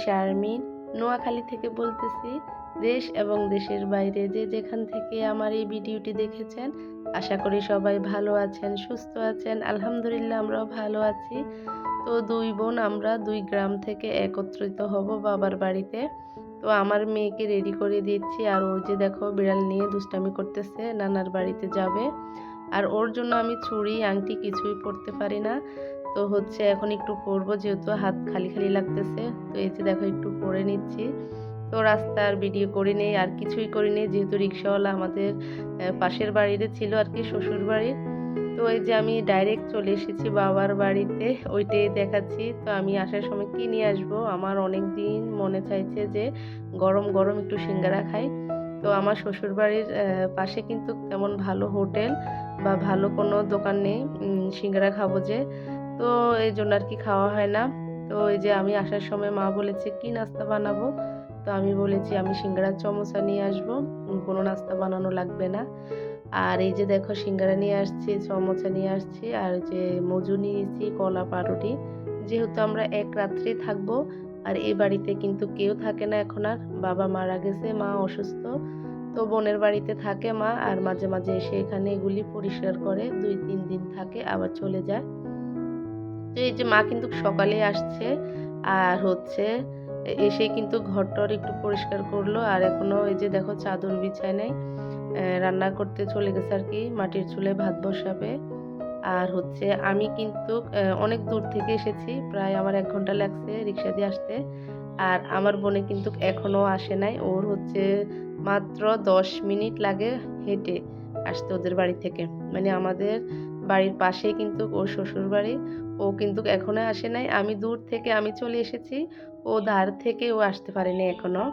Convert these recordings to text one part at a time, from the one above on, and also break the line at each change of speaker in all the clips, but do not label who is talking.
শারমিন, নোয়াখালী থেকে বলতেছি। দেশ এবং দেশের বাইরে যে যেখান থেকে আমার এই ভিডিওটি দেখেছেন, আশা করি সবাই ভালো আছেন, সুস্থ আছেন। আলহামদুলিল্লাহ আমরাও ভালো আছি। তো ২ বোন আমরা ২ গ্রাম থেকে একত্রিত হব বাবার বাড়িতে। তো আমার মেয়েকে রেডি করে দিচ্ছি, আর ওই যে দেখো বিড়াল নিয়ে দুষ্টামি করতেছে, নানার বাড়িতে যাবে। আর ওর জন্য আমি চুড়ি আংটি কিছুই পরতে পারি না। তো হচ্ছে এখন একটু পরবো, যেহেতু হাত খালি খালি লাগতেছে। তো এই যে দেখো একটু পরে নিচ্ছি। তো রাস্তার ভিডিও করি নেই, আর কিছুই করি নেই, যেহেতু রিক্সাওয়ালা আমাদের পাশের বাড়িতে ছিল আর কি, শ্বশুর বাড়ির। তো এই যে আমি ডাইরেক্ট চলে এসেছি বাবার বাড়িতে, ওইটাই দেখাচ্ছি। তো আমি আসার সময় কি নিয়ে আসবো, আমার অনেক দিন মনে চাইছে যে গরম গরম একটু সিঙ্গারা খাই। তো আমার শ্বশুর বাড়ির পাশে কিন্তু তেমন ভালো হোটেল বা ভালো কোনো দোকান নেই সিঙ্গারা খাবো যে। তো এই জন্য আর কি খাওয়া হয় না। তো এই যে আমি আসার সময় মা বলেছে কি নাস্তা বানাবো। তো আমি বলেছি আমি সিঙ্গারার চমচা নিয়ে আসবো, কোনো নাস্তা বানানো লাগবে না। আর এই যে দেখো সিঙ্গারা নিয়ে আসছি, সমোসা নিয়ে আসছি, আর যে মজু নিয়েছি, কলা পাউরুটি। যেহেতু আমরা এক রাত্রে থাকবো, আর এই বাড়িতে কিন্তু কেউ থাকে না এখন আর, বাবা মারা গেছে, মা অসুস্থ। তো বোনের বাড়িতে থাকে মা, আর মাঝে মাঝে এসে এখানে এগুলি পরিষ্কার করে ২-৩ দিন থাকে আবার চলে যায়। তো এই যে মা কিন্তু সকালে আসছে, আর হচ্ছে এসে কিন্তু ঘরটর একটু পরিষ্কার করলো, আর এখনো এই যে দেখো চাদর বিছায় নাই। রান্না করতে চলে গেছে আর কি, মাটির চুলায় ভাত বসাবে। আর হচ্ছে আমি কিন্তু অনেক দূর থেকে এসেছি, প্রায় আমার ১ ঘন্টা লাগছে রিক্সা দিয়ে আসতে। আর আমার বোনে কিন্তু এখনো আসে নাই। ওর হচ্ছে মাত্র ১০ মিনিট লাগে হেঁটে আসতে ওদের বাড়ি থেকে। মানে আমাদের বাড়ির পাশেই কিন্তু ওর শ্বশুরবাড়ি। ও কিন্তু এখনো আসে নাই। আমি দূর থেকে আমি চলে এসেছি। ও ধার থেকে ও আসতে পারেনি এখনো।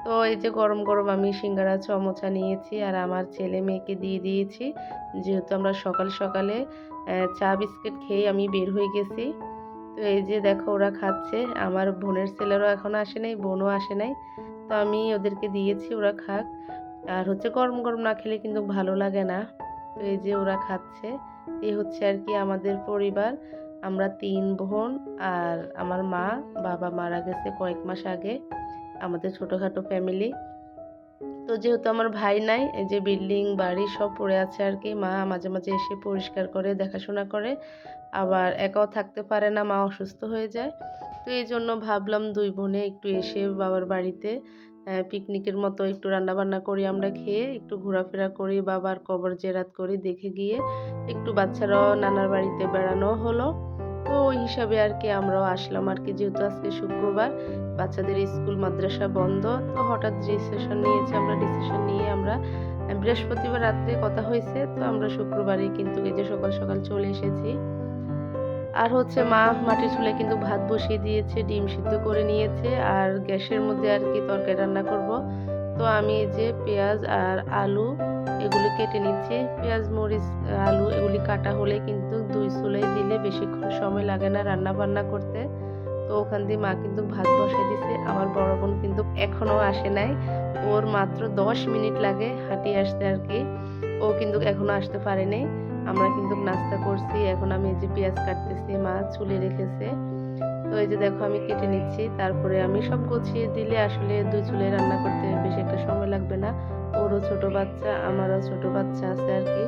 তো এই যে গরম গরম আমি সিঙ্গারা, সমোসা নিয়েছি, আর আমার ছেলে মেয়েকে দিয়ে দিয়েছি। যেহেতু আমরা সকাল সকালে চা বিস্কিট খেয়ে আমি বের হয়ে গেছি। তো এই যে দেখো ওরা খাচ্ছে। আমার বোনের ছেলেরাও এখনো আসে নাই, বোনও আসে নাই। তো আমি ওদেরকে দিয়েছি, ওরা খাক। আর হচ্ছে গরম গরম না খেলে কিন্তু ভালো লাগে না। তো এই যে ওরা খাচ্ছে। এই হচ্ছে আর কি আমাদের পরিবার। আমরা ৩ বোন, আর আমার মা, বাবা মারা গেছে কয়েক মাস আগে। আমাদের ছোটখাটো ফ্যামিলি। তো যেহেতু আমার ভাই নাই, এই যে বিল্ডিং বাড়ি সব পড়ে আছে আর কি। মা মাঝে মাঝে এসে পরিষ্কার করে, দেখাশোনা করে। আবার একাও থাকতে পারে না, মা অসুস্থ হয়ে যায়। তো এইজন্য ভাবলাম ২ বোনে একটু এসে বাবার বাড়িতে পিকনিকের মতো একটু রান্নাবান্না করি, আমরা খেয়ে একটু ঘোরাফেরা করি, বাবার কবর জিয়ারত করি, দেখে গিয়ে একটু বাচ্চারাও নানার বাড়িতে বেড়ানো হলো। তো ওই হিসাবে আর কি আমরাও আসলাম আর কি, যেহেতু আজকে শুক্রবার, বাচ্চাদের স্কুল মাদ্রাসা বন্ধ। তো হঠাৎ ডিসিশন নিয়েছি আমরা, ডিসিশন নিয়ে আমরা বৃহস্পতিবার রাত্রে কথা হয়েছে। তো আমরা শুক্রবারে কিন্তু এই যে সকাল সকাল চলে এসেছি। আর হচ্ছে মা মাটির চুলায় কিন্তু ভাত বসিয়ে দিয়েছে, ডিম সিদ্ধ করে নিয়েছে, আর গ্যাসের মধ্যে আর কি তরকারি রান্না করব। তো আমি এই যে পেঁয়াজ আর আলু এগুলো কেটে নিচ্ছি। পেঁয়াজ, মরিচ, আলু এগুলি কাটা হলে কিন্তু ২ চুলায় দিলে বেশিক্ষণ সময় লাগে না রান্না বান্না করতে। তো ওখান দিয়ে মা কিন্তু ভাত বসায় দিছে। আমার বড় বোন কিন্তু এখনো আসে নাই। ওর মাত্র ১০ মিনিট লাগে হাঁটিয়ে আসতে আর কি। ও কিন্তু এখনো আসতে পারে নাই। আমরা কিন্তু নাস্তা করছি। এখন আমি এই যে পেঁয়াজ কাটতেছি, মা ছুলে রেখেছে। তো এই যে দেখো আমি কেটে নিচ্ছি। তারপরে আমি সব গুছিয়ে দিলে আসলে ২ চুলায় রান্না করতে বেশি একটা সময় লাগবে না। ওরও ছোট বাচ্চা, আমারও ছোট বাচ্চা আছে আর কি।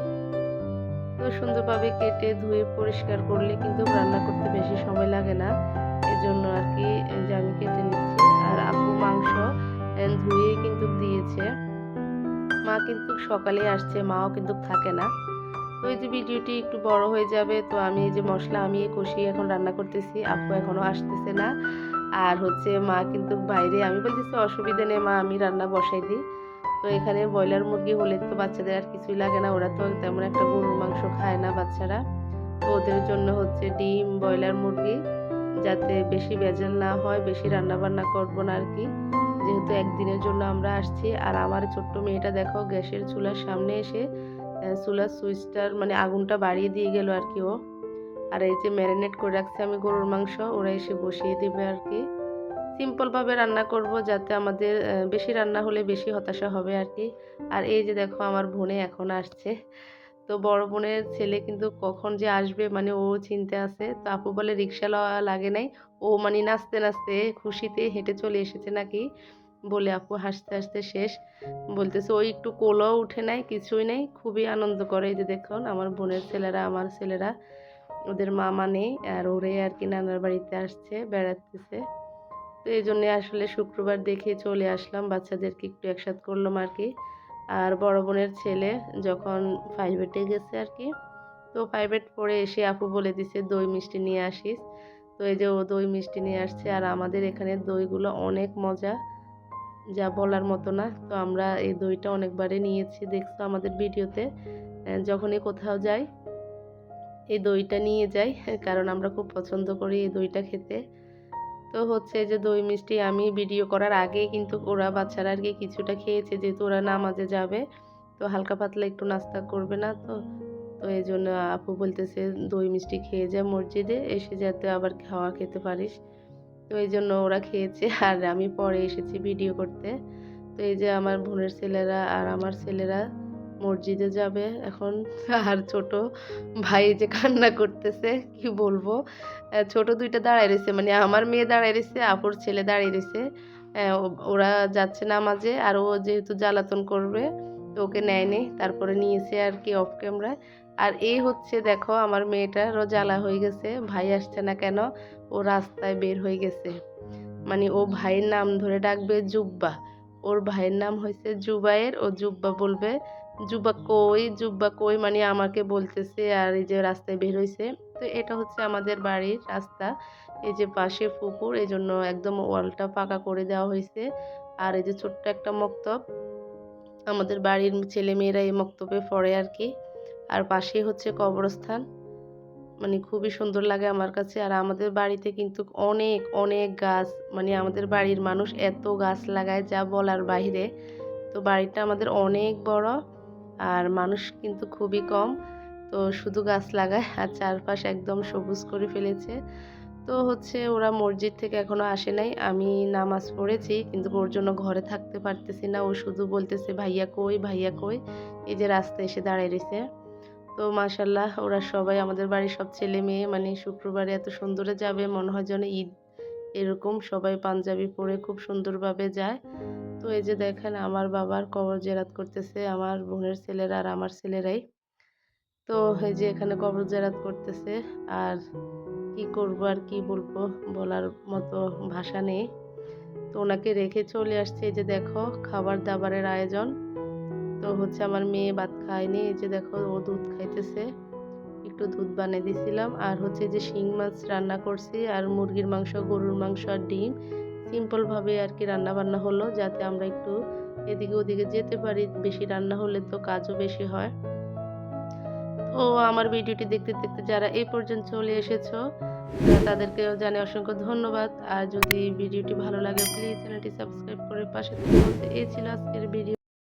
তো সুন্দরভাবে কেটে ধুয়ে পরিষ্কার করলে কিন্তু রান্না করতে বেশি সময় লাগে না। এজন্য আর কি এই যে আমি কেটে নিচ্ছি। আর আপু মাংস ধুয়ে কিন্তু দিয়েছে। মা কিন্তু সকালে আসছে, মাও কিন্তু থাকে না। তো এই যে ভিডিওটি একটু বড় হয়ে যাবে। তো আমি এই যে মসলা আমি কষিয়ে এখন রান্না করতেছি। আপু এখনো আসতেছে না। আর হচ্ছে মা কিন্তু বাইরে, আমি বলতেছি অসুবিধা নেই মা, আমি রান্না বসাই দিই। তো এখানে ব্রয়লার মুরগি হলে তো বাচ্চাদের আর কিছুই লাগে না। ওরা তো তেমন একটা গরুর মাংস খায় না বাচ্চারা। তো ওদের জন্য হচ্ছে ডিম, ব্রয়লার মুরগি, যাতে বেশি ভেজাল না হয়, বেশি রান্নাবান্না করব না আর কি। যেহেতু একদিনের জন্য আমরা আসছি। আর আমার ছোট্ট মেয়েটা দেখো গ্যাসের চুলার সামনে এসে চুলার সুইচটার মানে আগুনটা বাড়িয়ে দিয়ে গেল আর কি ও। আর এই যে ম্যারিনেট করে রাখছি আমি গরুর মাংস, ওরা এসে বসিয়ে দিবে আর কি। সিম্পল ভাবে রান্না করব, যাতে আমাদের বেশি রান্না হলে বেশি হতাশা হবে আর কি। আর এই যে দেখো আমার বোনে এখন আসছে। তো বড় বোনের ছেলে কিন্তু কখন যে আসবে মানে ও চিন্তা আছে। তো আপু বলে রিক্সা লওয়া লাগে নাই। ও মানে নাচতে, নাচতে খুশিতে হেঁটে চলে এসেছে নাকি বলে আপু হাসতে, হাসতে শেষ। বলতেছে ও একটু কোলেও উঠে নাই, কিছুই নাই। খুবই আনন্দ করে। এই যে দেখুন আমার বোনের ছেলেরা, আমার ছেলেরা, ওদের মামা নেই। আর ওরাই আরকি নানার বাড়িতে আসছে, বেড়াতেছে। তো এইজন্যে আসলে শুক্রবার দেখে চলে আসলাম। বাচ্চাদেরকে একটু একসাথে করলাম আরকি। আর বড় বোনের ছেলে যখন 5 এ গেছে আরকি। তো 5 পড়ে এসে আপু বলে দিছে, "দই মিষ্টি নিয়ে আসিস।" তো এই যে ও দই মিষ্টি নিয়ে আসছে। আর আমাদের এখানে দইগুলো অনেক মজা, যা বলার মতো না। তো আমরা এই দইটা অনেকবারই নিয়েছি, দেখছো আমাদের ভিডিওতে। যখনই কোথাও যাই এই দইটা নিয়ে যাই। কারণ আমরা খুব পছন্দ করি এই দইটা খেতে। তো হচ্ছে যে দই মিষ্টি আমি ভিডিও করার আগেই কিন্তু ওরা বাচ্চারা আরকি কিছুটা খেয়েছে, যেহেতু ওরা নামাজে যাবে। তো হালকা পাতলা একটু নাস্তা করবে না তো। তো এজন্য আপু বলতেছে দই মিষ্টি খেয়ে যা মসজিদে, এসে যাতে আবার খাওয়া খেতে পারিস। তো এইজন্য ওরা খেয়েছে আর আমি পরে এসেছি ভিডিও করতে। তো এই যে আমার বোনের ছেলেরা আর আমার ছেলেরা মসজিদে যাবে এখন। আর ছোট ভাই যে কান্না করতেছে কি বলবো। ছোট ২ টা দাঁড়ায় রইছে, মানে আমার মেয়ে দাঁড়ায় রইছে, আপুর ছেলে দাঁড়িয়ে রইছে। ওরা যাচ্ছে নামাজে আর ও যেহেতু জ্বালাতন করবে তো ওকে নেয় নাই। তারপরে নিয়েছে আরকি অফ ক্যামেরায়। আর এই হচ্ছে দেখো আমার মেয়েটারও জ্বালা হয়ে গেছে। ভাই আসছে না কেন? ও রাস্তায় বের হয়ে গেছে। মানে ও ভাইয়ের নাম ধরে ডাকবে জুব্বা। ওর ভাইয়ের নাম হইছে জুবায়ের, ও জুব্বা বলবে। জুব্বা কই, জুব্বা কই মানে আমাকে বলতেছে আর এই যে রাস্তায় বের হইছে। তো এটা হচ্ছে আমাদের বাড়ির রাস্তা। এই যে পাশে পুকুর, এজন্য একদম ওয়ালটা পাকা করে দেওয়া হইছে। আর এই যে ছোট্ট একটা মক্তব। আমাদের বাড়ির ছেলেমেয়েরা এই মক্তবে পড়ে আরকি। আর পাশেই হচ্ছে কবরস্থান। মানে খুবই সুন্দর লাগে আমার কাছে। আর আমাদের বাড়িতে কিন্তু অনেক, অনেক গাছ, মানে আমাদের বাড়ির মানুষ এত গাছ লাগায় যা বলার বাহিরে। তো বাড়িটা আমাদের অনেক বড় আর মানুষ কিন্তু খুবই কম। তো শুধু গাছ লাগায় আর চারপাশ একদম সবুজ করে ফেলেছে। তো হচ্ছে ওরা মসজিদ থেকে এখনো আসে নাই। আমি নামাজ পড়েছি কিন্তু ওর জন্য ঘরে থাকতে পারতেছি না। ও শুধু বলতেছে, "ভাইয়া কই, ভাইয়া কই?" এই যে রাস্তায় এসে দাঁড়ায় রইছে। তো মাশাআল্লাহ ওরা সবাই আমাদের বাড়ির সব ছেলে-মেয়ে মানে শুক্রবারে এত সুন্দরে যাবে মনে হয় যেন ঈদ। এরকম সবাই পাঞ্জাবি পরে খুব সুন্দরভাবে যায়। তো এই যে দেখেন আমার বাবার কবর জিয়ারত করতেছে আমার বোনের ছেলেরা আর আমার ছেলেরাই। তো এই যে এখানে কবর জিয়ারত করতেছে। আর কি করব আর কি বলবো, বলার মতো ভাষা নেই। তো ওনাকে রেখে চলে আসছি। এই যে দেখো খাবার-দাবারের আয়োজন। তো হচ্ছে আমার মেয়ে ভাত খায়নি। এই যে দেখো ও দুধ খাইতেছে। একটু দুধ বানিয়ে দিছিলাম। আর হচ্ছে যে শিং মাছ রান্না করছি আর মুরগির মাংস, গরুর মাংস আর ডিম। সিম্পল ভাবে আরকি রান্না-বান্না হলো যাতে আমরা একটু এদিকে ওদিকে যেতে পারি। বেশি রান্না হলে তো কাজও বেশি হয়। তো আমার ভিডিওটি দেখতে, দেখতে যারা এই পর্যন্ত চলে এসেছো তাদেরকেও জানাই অসংখ্য ধন্যবাদ। আর যদি ভিডিওটি ভালো লাগে প্লিজ চ্যানেলটি সাবস্ক্রাইব করে পাশে থাকতে। এই ছিল আজকের ভিডিও।